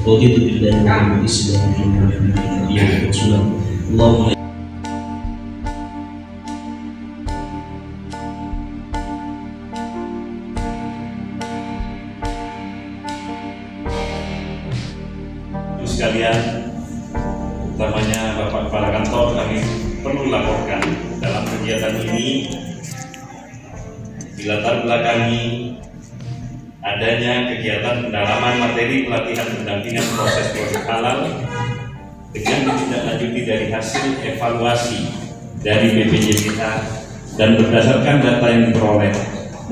رضيت بالله وبالإسلام دينا ونبيا ورسولا اللهم sekalian, utamanya Bapak Kepala Kantor, kami perlu laporkan dalam kegiatan ini dilatar belakangi adanya kegiatan pendalaman materi pelatihan pendampingan proses produk halal dengan ditindaklanjuti dari hasil evaluasi dari BPJPH dan berdasarkan data yang diperoleh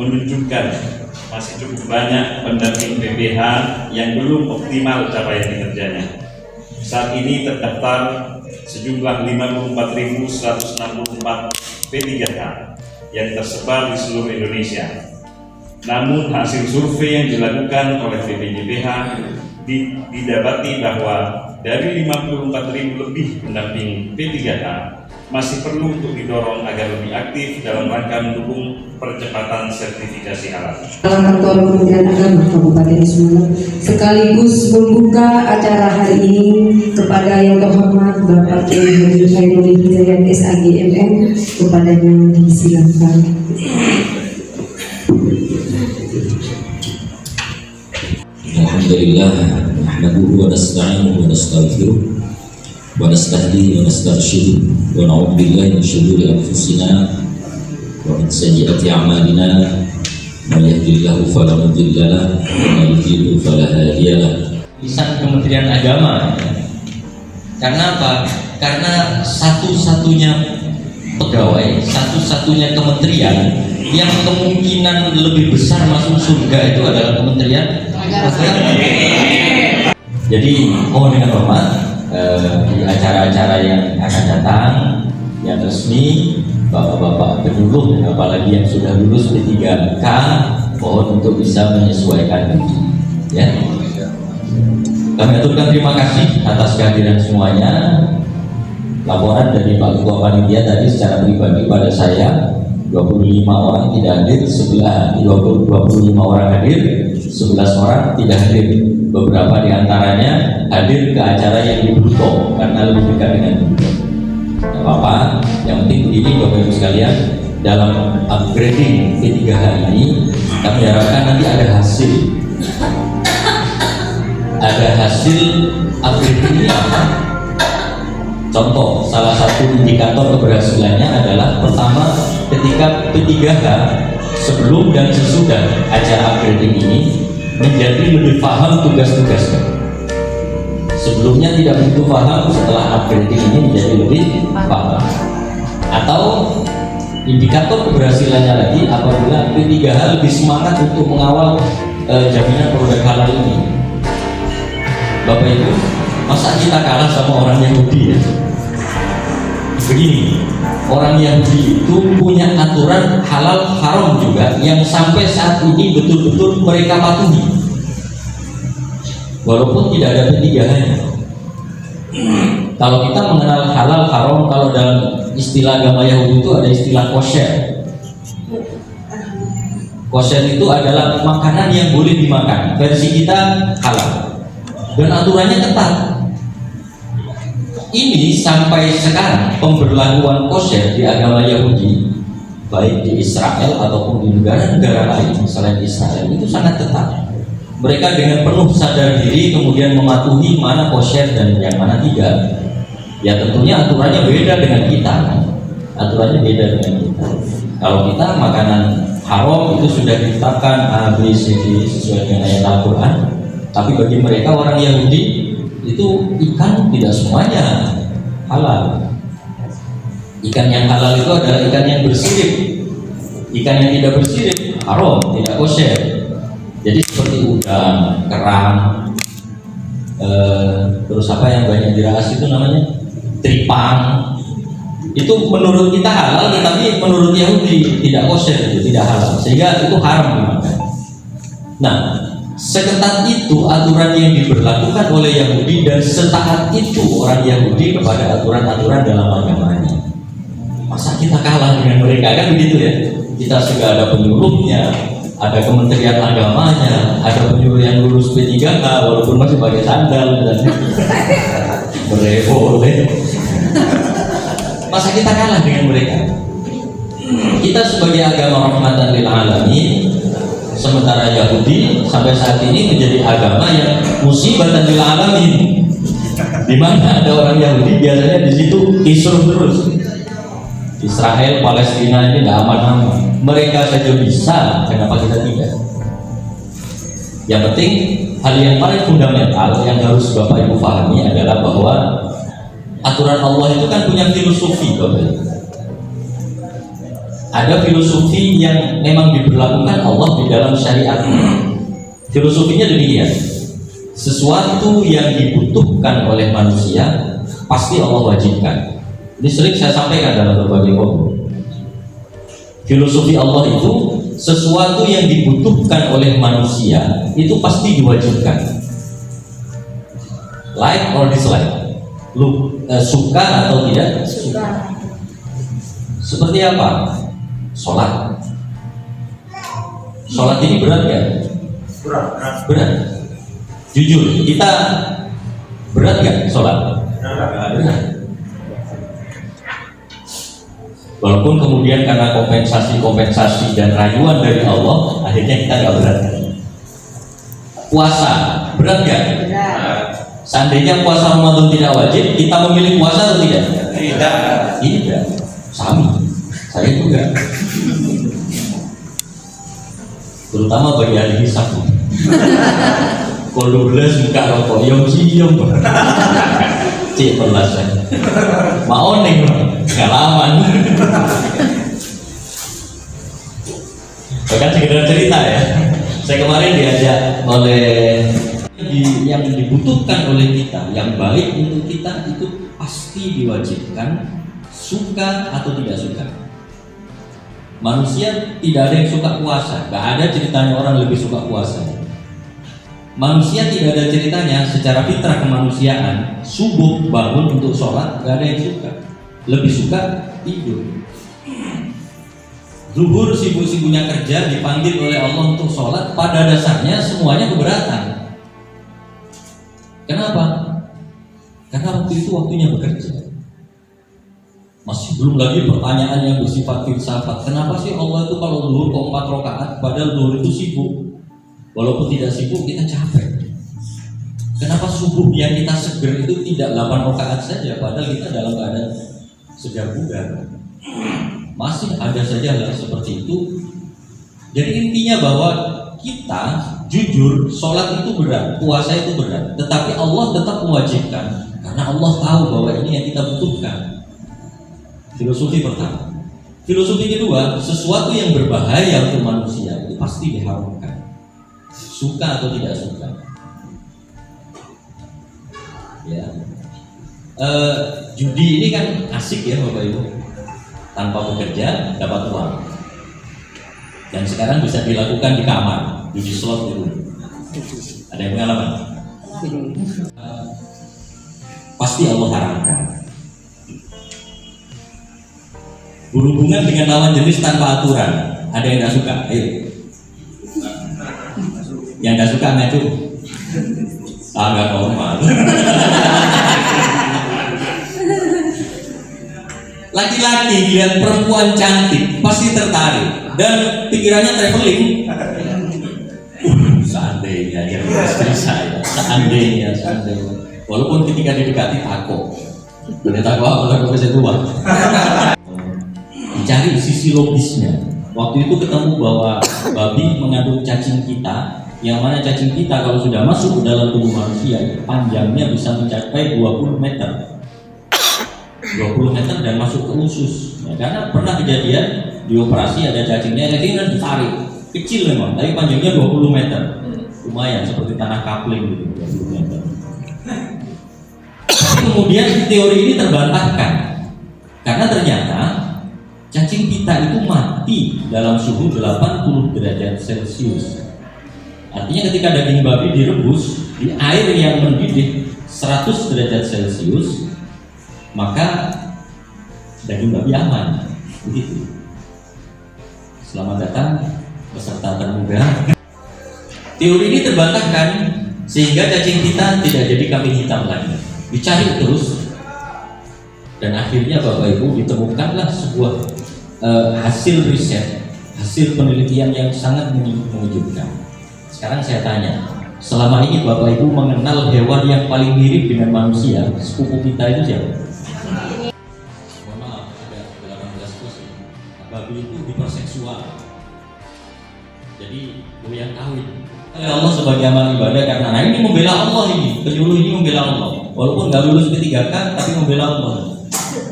menunjukkan masih cukup banyak pendamping PPH yang belum optimal capaian kinerjanya. Saat ini terdaftar sejumlah 54.164 P3K yang tersebar di seluruh Indonesia. Namun hasil survei yang dilakukan oleh BPJPH didapati bahwa dari 54.000 lebih pendamping P3K masih perlu untuk didorong agar lebih aktif dalam rangka mendukung percepatan sertifikasi halal. Kantor Kementerian Agama Kabupaten Sumeneb sekaligus membuka acara hari ini kepada yang terhormat Bapak Kiai Haji Khairul Hidayat SAG MM, kepadanya disilakan. Alhamdulillah, nahmaduhu wa nasta'inuhu wa nastaghfiruh wa nastahdihi wa nastarshiduh wa na'udzu billahi min shururi anfusina wa min sayyiati a'malina may yahdihillahu fala mudilla lahu wa may yudlil fala hadiya lahu. Lisan Kementerian Agama. Karena apa? Karena satu-satunya pegawai, satu-satunya kementerian yang kemungkinan lebih besar masuk surga itu adalah Kementerian Agama. Jadi mohon dengan hormat di acara-acara yang akan datang yang resmi, bapak-bapak penyuluh apalagi yang sudah lulus P3K, mohon untuk bisa menyesuaikan diri, ya. Kami aturkan terima kasih atas kehadiran semuanya. Laporan dari Pak Ketua Panitia tadi secara pribadi pada saya 25 orang tidak hadir, 25 orang hadir, 11 orang tidak hadir. Beberapa diantaranya hadir ke acara yang di Bluto karena lebih dekat dengan Bluto. Tidak apa-apa, yang penting begini Bapak Ibu sekalian, dalam upgrading P3H ini kami harapkan nanti ada hasil. Ada hasil upgrading ini apa? Contoh, salah satu indikator keberhasilannya adalah pertama, ketika P3H sebelum dan sesudah acara upgrading ini menjadi lebih paham tugas-tugasnya. Sebelumnya tidak begitu paham, setelah upgrading ini menjadi lebih paham. Atau indikator keberhasilannya lagi apabila P3H lebih semangat untuk mengawal jaminan produk halal ini. Bapak Ibu, masa kita kalah sama orang Yahudi ya? Begini, orang Yahudi itu punya aturan halal haram juga yang sampai saat ini betul-betul mereka patuhi, walaupun tidak ada P3H-nya. Kalau kita mengenal halal haram, kalau dalam istilah agama Yahudi itu ada istilah kosher. Kosher itu adalah makanan yang boleh dimakan. Versi kita halal dan aturannya ketat. Ini sampai sekarang pemberlakuan kosher di agama Yahudi, baik di Israel ataupun di negara-negara lain selain Israel, itu sangat ketat. Mereka dengan penuh sadar diri kemudian mematuhi mana kosher dan yang mana tidak. Ya tentunya aturannya beda dengan kita. Aturannya beda dengan kita. Kalau kita makanan haram itu sudah ditetapkan A, B, C, D sesuai dengan ayat Al-Quran. Tapi bagi mereka orang Yahudi itu ikan tidak semuanya halal. Ikan yang halal itu adalah ikan yang bersirip. Ikan yang tidak bersirip haram, tidak kosher. Jadi seperti udang, kerang, terus apa yang banyak diraas itu namanya tripang. Itu menurut kita halal, tetapi menurut Yahudi tidak kosher, itu tidak halal, sehingga itu haram dimakan. Nah, seketat itu aturan yang diberlakukan oleh Yahudi, dan setaat itu orang Yahudi kepada aturan-aturan dalam agamanya. Masa kita kalah dengan mereka, kan begitu ya? Kita sudah ada penyuluhnya, ada kementerian agamanya, ada penyuluh yang lulus P3K walaupun masih pakai sandal dan boleh. Masa kita kalah dengan mereka? Kita sebagai agama rahmatan lil alamin, sementara Yahudi sampai saat ini menjadi agama yang musibatan lil alamin. Di mana ada orang Yahudi biasanya di situ kisruh terus. Israel, Palestina ini tidak aman-aman. Mereka saja bisa, kenapa kita tidak? Yang penting, hal yang paling fundamental yang harus Bapak Ibu pahami adalah bahwa aturan Allah itu kan punya filosofi, Bapak Ibu. Ada filosofi yang memang diberlakukan Allah di dalam syariat. Filosofinya demikian: sesuatu yang dibutuhkan oleh manusia pasti Allah wajibkan. Ini sering saya sampaikan dalam berbagai forum. Filosofi Allah itu sesuatu yang dibutuhkan oleh manusia itu pasti diwajibkan. Like or dislike, suka atau tidak suka. Seperti apa? Sholat. Sholat ini berat kan? Berat. Jujur, kita berat gak sholat? Berat. Walaupun kemudian karena kompensasi dan rayuan dari Allah, akhirnya kita nggak berat. Puasa berat nggak? Seandainya puasa Ramadan tidak wajib, kita memilih puasa atau tidak? Tidak. Sama. Saya juga. Terutama bagi ahli hisab. Kalau 12 muka rokok, yom. Cik perlasan. Mau nih, pengalaman. Bahkan sekedar cerita ya. Saya kemarin diajak oleh yang dibutuhkan oleh kita, yang baik untuk kita itu pasti diwajibkan, suka atau tidak suka. Manusia tidak ada yang suka puasa, nggak ada ceritanya orang lebih suka puasa. Manusia tidak ada ceritanya secara fitrah kemanusiaan subuh bangun untuk sholat, nggak ada yang suka. Lebih suka tidur. Zuhur sibuk-sibuknya kerja dipanggil oleh Allah untuk sholat, pada dasarnya semuanya keberatan. Kenapa? Karena waktu itu waktunya bekerja. Masih belum lagi pertanyaan yang bersifat filsafat. Kenapa sih Allah itu kalau zuhur kok 4 rakaat, padahal zuhur itu sibuk? Walaupun tidak sibuk kita capek. Kenapa subuh yang kita seger itu tidak 8 rakaat saja, padahal kita dalam keadaan segar bugar? Masih ada saja hal seperti itu. Jadi intinya bahwa kita jujur, sholat itu berat, puasa itu berat, tetapi Allah tetap mewajibkan karena Allah tahu bahwa ini yang kita butuhkan. Filosofi pertama. Filosofi kedua, sesuatu yang berbahaya untuk manusia itu pasti diharamkan. Suka atau tidak suka, ya. Judi ini kan asik ya Bapak Ibu, tanpa bekerja dapat uang, dan sekarang bisa dilakukan di kamar, judi slot itu. Ada yang pengalaman? Pasti Allah haramkan. Berhubungan dengan lawan jenis tanpa aturan, ada yang nggak suka? Ayo. Yang gak suka maju, nggak normal. Laki-laki lihat perempuan cantik pasti tertarik dan pikirannya traveling. Seandainya yang istri saya, seandainya. Walaupun ketika didekati takut, ternyata aku bisa tua. Dicari sisi logisnya. Waktu itu ketemu bahwa babi mengandung cacing kita. Yang mana cacing kita kalau sudah masuk ke dalam tubuh manusia, panjangnya bisa mencapai 20 meter. 20 meter dan masuk ke usus. Ya, karena pernah kejadian di operasi ada cacingnya dan ditarik, kecil memang, tapi panjangnya 20 meter, lumayan seperti tanah kapling gitu, 20 meter. Kemudian teori ini terbantahkan karena ternyata cacing pita itu mati dalam suhu 80 derajat Celcius. Artinya ketika daging babi direbus di air yang mendidih 100 derajat Celcius, maka daging babi aman. Begitu. Selamat datang peserta termuda. Teori ini terbantahkan sehingga cacing pita tidak jadi kambing hitam lagi. Dicari terus dan akhirnya Bapak Ibu ditemukanlah sebuah hasil riset, hasil penelitian yang sangat mengejutkan. Sekarang saya tanya, selama ini Bapak Ibu mengenal hewan yang paling mirip dengan manusia, sepupu kita itu siapa? Mohon maaf, ada 18+. Babi itu hiperseksual, jadi goyang kawin. Allah sebagai amal ibadah karena ini membela Allah, ini penyuluh ini membela Allah, walaupun nggak lulus ketiga kan, tapi membela Allah.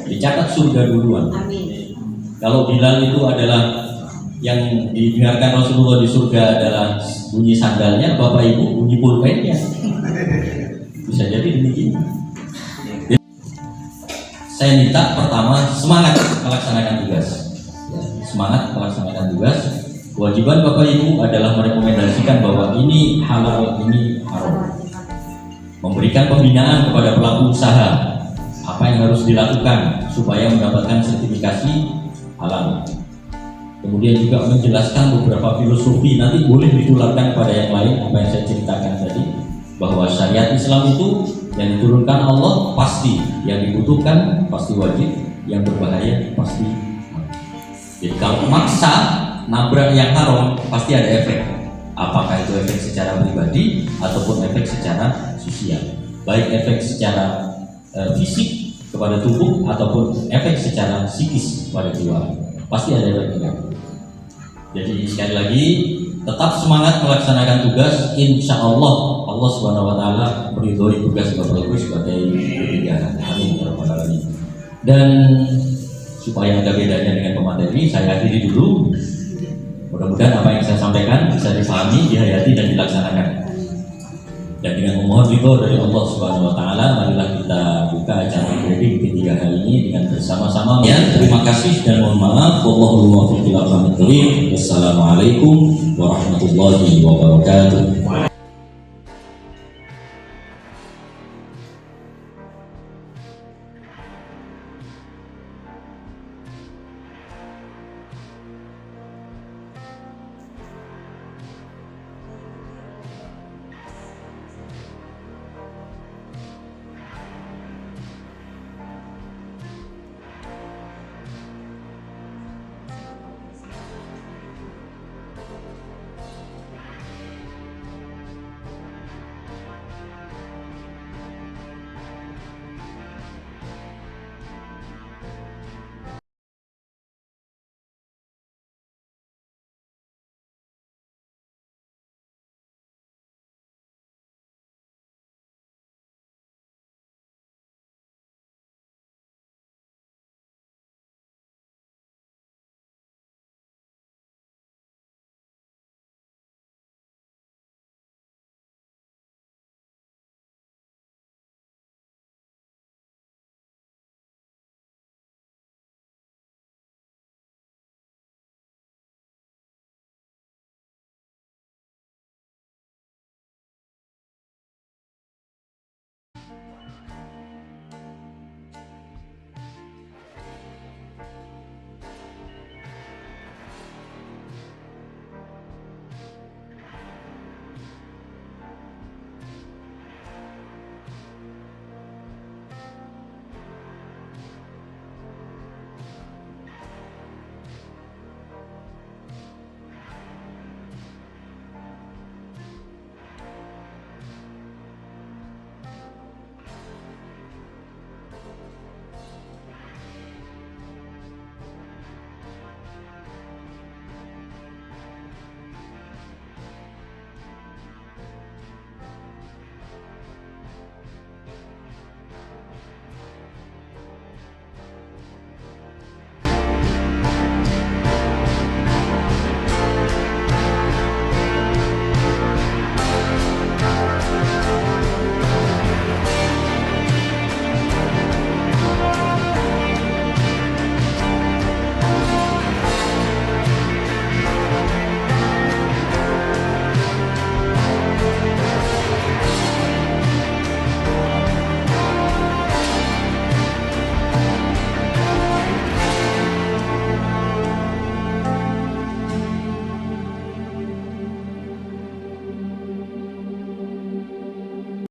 Dicatat surga duluan. Amin. Kalau Bilal itu adalah yang didengarkan Rasulullah di surga adalah bunyi sandalnya, Bapak Ibu bunyi pulpennya. Bisa jadi demikian. Saya minta pertama semangat melaksanakan tugas. Ya, semangat melaksanakan tugas. Kewajiban Bapak Ibu adalah merekomendasikan bahwa ini halal, ini haram. Memberikan pembinaan kepada pelaku usaha, apa yang harus dilakukan supaya mendapatkan sertifikasi halal. Kemudian juga menjelaskan beberapa filosofi, nanti boleh ditularkan kepada yang lain apa yang saya ceritakan tadi, bahwa syariat Islam itu yang diturunkan Allah pasti, yang dibutuhkan pasti wajib, yang berbahaya pasti. Jadi kalau maksa nabrak yang haram pasti ada efek. Apakah itu efek secara pribadi ataupun efek secara sosial, baik efek secara fisik kepada tubuh ataupun efek secara psikis kepada jiwa, pasti ada efeknya. Jadi sekali lagi tetap semangat melaksanakan tugas. Insya Allah Allah Subhanahu Wa Taala meridhoi tugas Bapak Ibu sebagai ketiga. Amin. Dan supaya ada bedanya dengan pemateri, saya akhiri dulu. Mudah-mudahan apa yang saya sampaikan bisa dipahami, dihayati dan dilaksanakan. Dan dengan memohon ridho dari Allah Subhanahu Wa Taala, marilah kita buka acara grading ketiga hari ini dengan bersama-sama. Ya, terima kasih dan mohon maaf. Wallahul muwaffiq ila aqwamit thoriq. Wassalamualaikum warahmatullahi wabarakatuh.